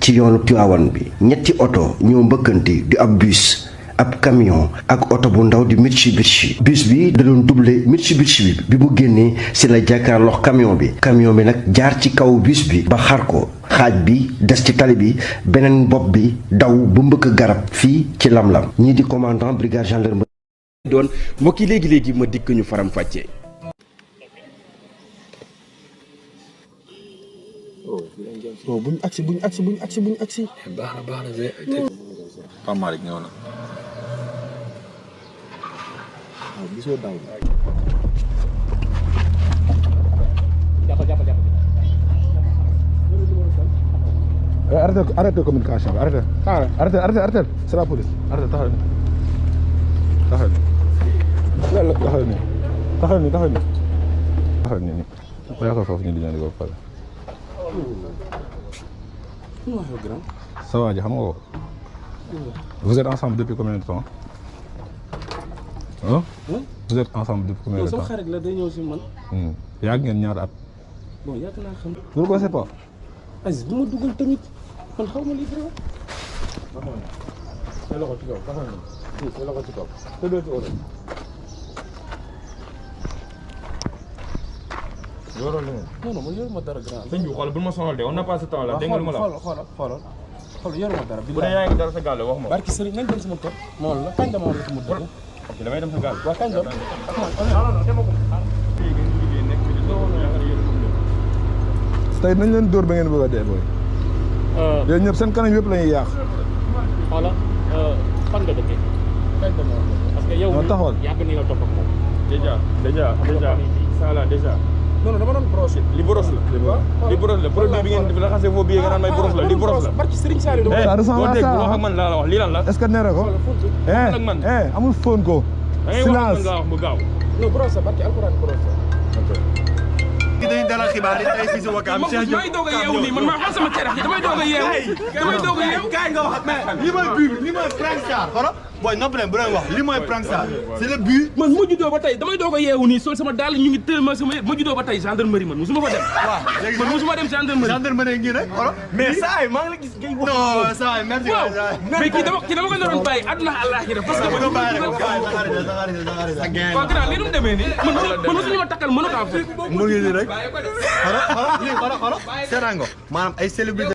ci yoonu Tivaouane bi ñetti oto ñoo mbëkkante di ab bus ab camion ak oto bu ndaw di Mitsubishi bus bi da doon doublé Mitsubishi bi mu génnee ci la jàkkaarloo camion bi nag jaar ci kaw bus bi ba xar ko xaaj bi des ci tali bi beneen bopp bi daw ba mbëkk garab fii ci Lam-Lam ñii di commandant brigade gendarmerie doon mbokk yi léegi ma dikk ñu faram fàccee. oh buñ agsi. baax na Pape Malick ñëw na. waaw gisoo daaw bi. jàppal. arrêtez communication bi arrêtez. c'est la police arrêtez taxawal nii. yaa ko foofu ñu di ñaan ko pare. ça va ji xam nga ko. Vous êtes ensemble depuis combien de temps? Hein? Vous êtes ensemble depuis combien de temps? sama xarit la day ñëw si man. Yàgg ngeen ñaar at. Bon yàgg naa xam. Vous ne connaissez pas? Aziz bu ma dugal tamit man xaw ma lii dara. Sa loxo ci kaw, taxaw na. Sa loxo ci kaw. Tëddoo ci oto. Yoroo leneen. Non man yoruma dara grand. sëñ bi xoolal bul ma sonal de on n'a pas ce temps là dégg nga lu ma la wax. xoolal yoruma dara. bu dee yaa ngi dara sa gaal wax ma. barki sëriñ nañ dem sama kër. ma wala kañ dama wala sama dëgg. ok damay dem sa gaal. waaw kañ dem. non demagum. fii ngeen liggéey nekk fi di doon yaakaar yéen tey nañ leen dóor ba ngeen bëgg a dee booy. yéen ñëpp seen kanam yëpp la ñuy yàq. voilà fan nga dëkkee. kañ dama wala. parce que yow taxawal yàgg ni nga topp ak moom. déjà ça là déjà. non dama doon brosse. li boros la. li boros la produit bi ngeen la xasee foofu bii nga naan may boros la li boros la. barki sëriñ Saliou. ça ressemble à ça wax ak man laa la wax lii lan la. est-ce que nee na ko. ak man amul fóon ko. da ngay wax ak man nga wax mu gaaw. non brosse barki alxuraan brosse. dañuy dalal xibaar yi tey fii si Wakaam Cheikh Diop damay doog a yeewu nii man maa xam sama cere damay doog a yeewu. kaay nga wax mais li mooy but bi li mooy prank star xoolal booy nopp leen bu leen wax li mooy prank star c'est le but. man ma juddoo ba tey damay doog a yeewu nii sol sama daal ñu ngi tël ma sama ma juddoo ba tey gendarmerie man musuma fa dem. waaw léegi man musuma dem gendarmerie ngi rek xoolal mais saa yi maa ngi la gis ngay wax. non saa yi merci mais kii dama ko naroon bàyyi àdduna àllaaxira parce que nga bàyyi rek waaw grand lii nu mu demee nii man mosuñu ma takkal mënu kaa fa mu ngi nii rek xoolal seetaan nga maanaam ay célébrité